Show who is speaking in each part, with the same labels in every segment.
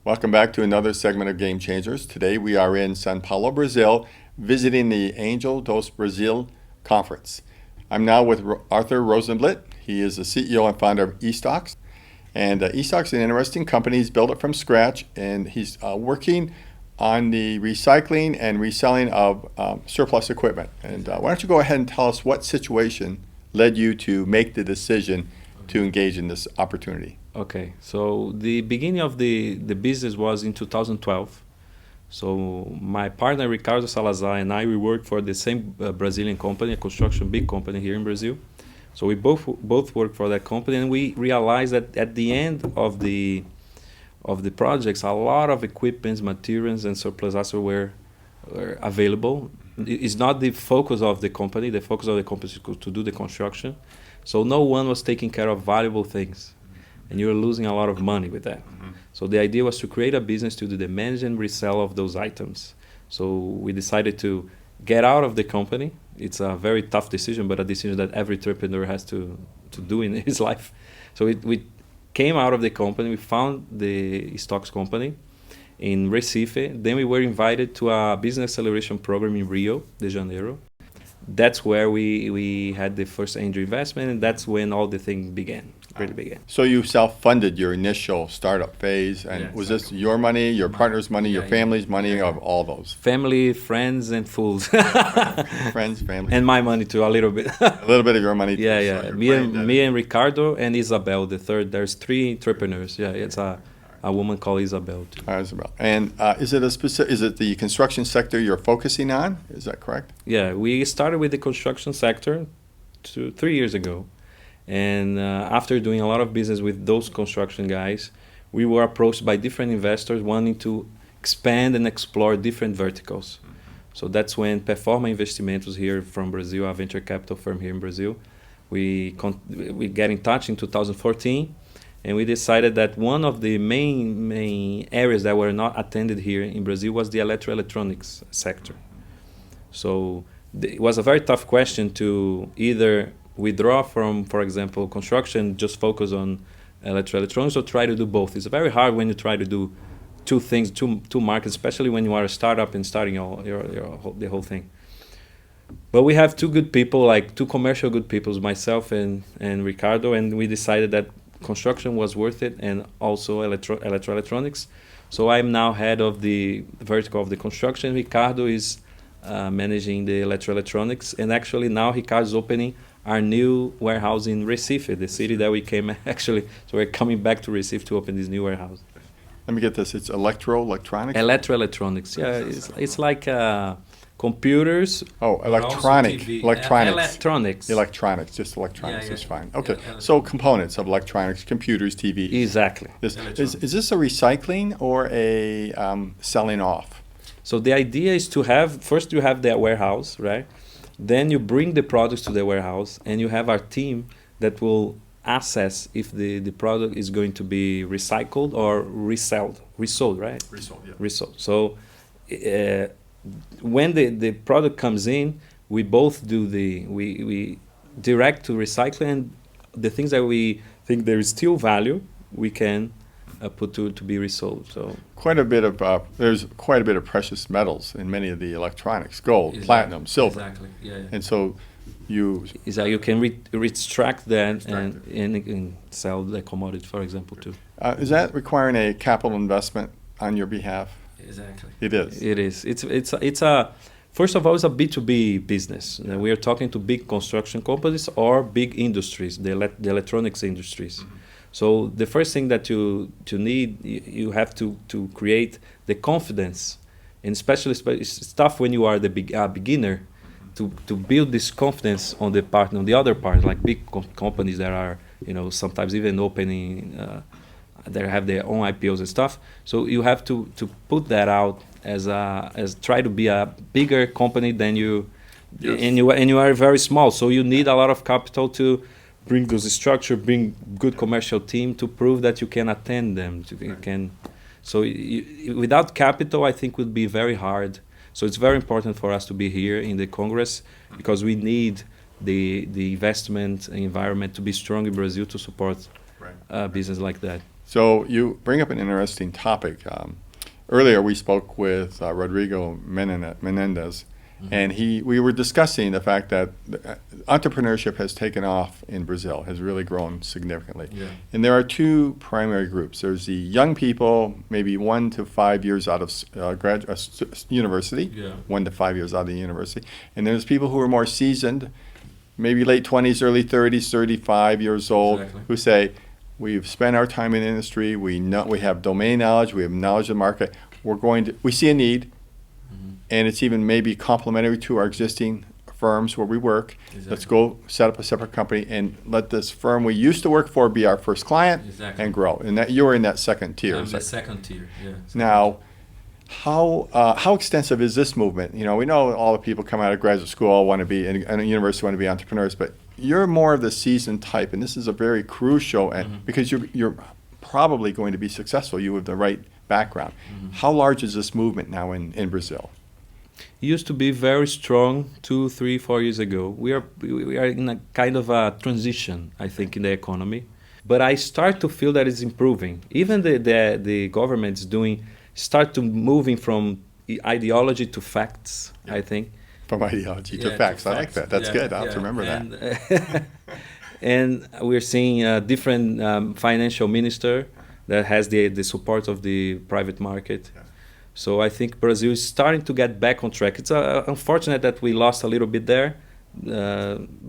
Speaker 1: Welcome back to another segment of Game Changers. Today we are in Sao Paulo, Brazil, visiting the Angel dos Brazil conference. I'm now with Arthur Rozenblit. He is the CEO and founder of eStocks. And eStocks is an interesting company. He's built it from scratch, and he's working on the recycling and reselling of surplus equipment. And why don't you go ahead and tell us what situation led you to make the decision to engage in this opportunity?
Speaker 2: Okay, so the beginning of the business was in 2012. So my partner Ricardo Salazar and I, we worked for the same Brazilian company, a construction big company here in Brazil. So we both worked for that company, and we realized that at the end of the projects, a lot of equipment, materials, and surplus assets were available. It's not the focus of the company. The focus of the company is to do the construction. So no one was taking care of valuable things, and you were losing a lot of money with that. So the idea was to create a business to do the manage and resell of those items. So we decided to get out of the company. It's a very tough decision, but a decision that every entrepreneur has to do in his life. So we came out of the company. We found the stocks company in Recife. Then we were invited to a business acceleration program in Rio de Janeiro. That's where we had the first angel investment, and that's when all the thing really began.
Speaker 1: So you self-funded your initial startup phase, and
Speaker 2: Yeah,
Speaker 1: was this your money, your partner's money, your family's money, of all those?
Speaker 2: Family, friends, and fools.
Speaker 1: Friends, family,
Speaker 2: And my money too, a little bit.
Speaker 1: a little bit of your money too.
Speaker 2: Yeah,
Speaker 1: So
Speaker 2: yeah.
Speaker 1: you're
Speaker 2: Me and Ricardo and Isabel, the third. There's three entrepreneurs. Yeah, it's a woman called Isabel too.
Speaker 1: Isabel. And is it the construction sector you're focusing on? Is that correct?
Speaker 2: Yeah, we started with the construction sector 3 years ago. And after doing a lot of business with those construction guys, we were approached by different investors wanting to expand and explore different verticals. So that's when Performa Investimentos here from Brazil, a venture capital firm here in Brazil, we got in touch in 2014, and we decided that one of the main areas that were not attended here in Brazil was the electronics sector. So it was a very tough question to either withdraw from, for example, construction, just focus on electronics, or try to do both. It's very hard when you try to do two things, two markets, especially when you are a startup and starting the whole thing. But we have two good people, like two commercial good people, myself and Ricardo, and we decided that construction was worth it, and also electronics. So I'm now head of the vertical of the construction. Ricardo is managing the electronics, and actually now Ricardo is opening our new warehouse in Recife, the city that we came actually. So we're coming back to Recife to open this new warehouse.
Speaker 1: Let me get this. It's electronics?
Speaker 2: Electronics. Yeah, it's like computers.
Speaker 1: Oh, electronics.
Speaker 2: Electronics.
Speaker 1: Just electronics is fine. Okay,
Speaker 2: Yeah,
Speaker 1: so components of electronics, computers, TVs.
Speaker 2: Exactly.
Speaker 1: Is this a recycling or a selling off?
Speaker 2: So the idea is to first you have the warehouse, right? Then you bring the products to the warehouse, and you have our team that will assess if the product is going to be recycled or resold, right?
Speaker 1: Resold, yeah.
Speaker 2: Resold. So when the product comes in, we both do we direct to recycling, and the things that we think there is still value, we can put to be resold. So
Speaker 1: there's quite a bit of precious metals in many of the electronics: gold, platinum, silver.
Speaker 2: Exactly. Yeah.
Speaker 1: And so you
Speaker 2: can extract that and sell the commodity, for example, too.
Speaker 1: Is that requiring a capital investment on your behalf?
Speaker 2: Exactly.
Speaker 1: It is.
Speaker 2: It is. It's a first of all, it's a B2B business. We are talking to big construction companies or big industries, the electronics industries. Mm-hmm. So the first thing that you need, you have to create the confidence, and especially it's tough when you are the beginner, to build this confidence on the other part, like big companies that are sometimes even opening, they have their own IPOs and stuff. So you have to put that out as try to be a bigger company than you, yes. and you are very small. So you need a lot of capital to bring those structure, bring good commercial team to prove that you can attend them. Without capital, I think would be very hard. So it's very important for us to be here in the Congress, because we need the investment environment to be strong in Brazil to support business like that.
Speaker 1: So you bring up an interesting topic. Earlier we spoke with Rodrigo Menendez, and we were discussing the fact that entrepreneurship has taken off in Brazil, has really grown significantly.
Speaker 2: Yeah.
Speaker 1: And there are two primary groups. There's the young people, maybe 1 to 5 years out of university,
Speaker 2: Yeah.
Speaker 1: 1 to 5 years out of the university. And there's people who are more seasoned, maybe late 20s, early 30s, 35 years old,
Speaker 2: Exactly.
Speaker 1: who say, we've spent our time in the industry, we have domain knowledge, we have knowledge of the market, we see a need, and it's even maybe complementary to our existing firms where we work.
Speaker 2: Exactly.
Speaker 1: Let's go set up a separate company and let this firm we used to work for be our first client.
Speaker 2: Exactly.
Speaker 1: And grow. And that you're in that second tier.
Speaker 2: I'm
Speaker 1: is
Speaker 2: the
Speaker 1: that-
Speaker 2: second tier. Yeah.
Speaker 1: Now, how extensive is this movement? You know, we know all the people come out of graduate school want to be in a university want to be entrepreneurs, but you're more of the seasoned type, and this is a very crucial because you're probably going to be successful. You have the right background. How large is this movement now in Brazil?
Speaker 2: It used to be very strong 2, 3, 4 years ago. We are in a kind of a transition, I think, in the economy. But I start to feel that it's improving. Even the government is start to moving from ideology to facts, I think.
Speaker 1: From ideology to
Speaker 2: Yeah,
Speaker 1: facts. I like that. That's
Speaker 2: Yeah,
Speaker 1: good. I'll have to remember that.
Speaker 2: And we're seeing a different financial minister that has the support of the private market.
Speaker 1: Yeah.
Speaker 2: So I think Brazil is starting to get back on track. It's unfortunate that we lost a little bit there,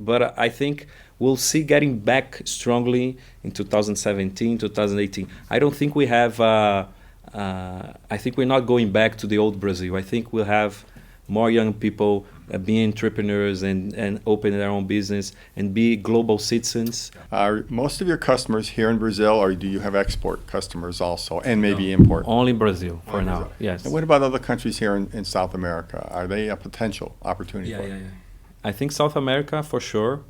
Speaker 2: but I think we'll see getting back strongly in 2017, 2018. I don't think we have, I think we're not going back to the old Brazil. I think we'll have more young people being entrepreneurs and opening their own business and be global citizens.
Speaker 1: Are most of your customers here in Brazil, or do you have export customers also, and maybe import?
Speaker 2: Only Brazil for
Speaker 1: Only
Speaker 2: now,
Speaker 1: Brazil.
Speaker 2: yes.
Speaker 1: And what about other countries here in South America? Are they a potential opportunity for you?
Speaker 2: I think South America for sure,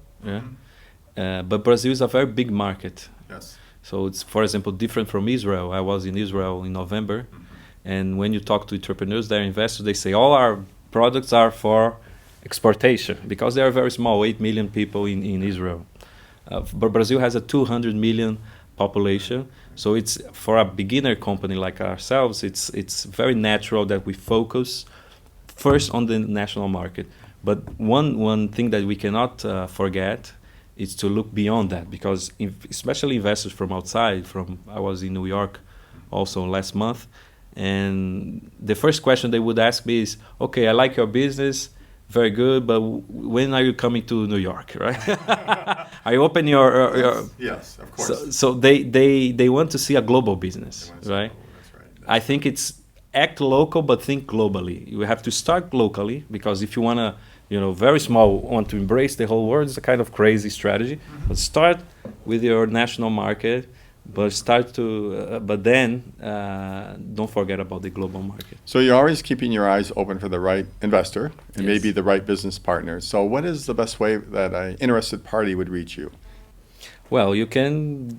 Speaker 2: but Brazil is a very big market.
Speaker 1: Yes.
Speaker 2: So it's, for example, different from Israel. I was in Israel in November, and when you talk to entrepreneurs, their investors, they say all our products are for exportation because they are very small, 8 million people in Israel. But Brazil has a 200 million population, so it's for a beginner company like ourselves, it's very natural that we focus first on the national market. But one thing that we cannot forget is to look beyond that, because especially investors from outside, I was in New York also last month, and the first question they would ask me is, okay, I like your business, very good, but when are you coming to New York, right? I open your
Speaker 1: Yes, of course.
Speaker 2: so they want to see a global business, right?
Speaker 1: That's right.
Speaker 2: I think it's act local but think globally. You have to start locally, because if you want to, very small, want to embrace the whole world, it's a kind of crazy strategy. But start with your national market, but then don't forget about the global market.
Speaker 1: So you're always keeping your eyes open for the right investor and
Speaker 2: Yes.
Speaker 1: maybe the right business partner. So what is the best way that an interested party would reach you?
Speaker 2: Well, you can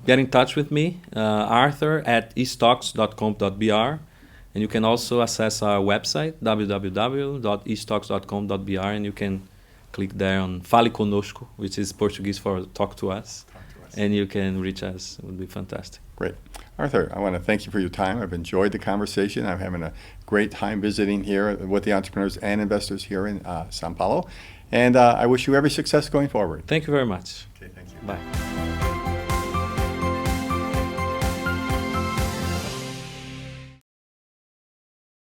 Speaker 2: get in touch with me, arthur@estocks.com.br, and you can also access our website, www.estocks.com.br, and you can click there on Fale Conosco, which is Portuguese for talk to us, and you can reach us. It would be fantastic.
Speaker 1: Great. Arthur, I want to thank you for your time. I've enjoyed the conversation. I'm having a great time visiting here with the entrepreneurs and investors here in São Paulo, and I wish you every success going forward.
Speaker 2: Thank you very much.
Speaker 1: Okay, thank you.
Speaker 2: Bye.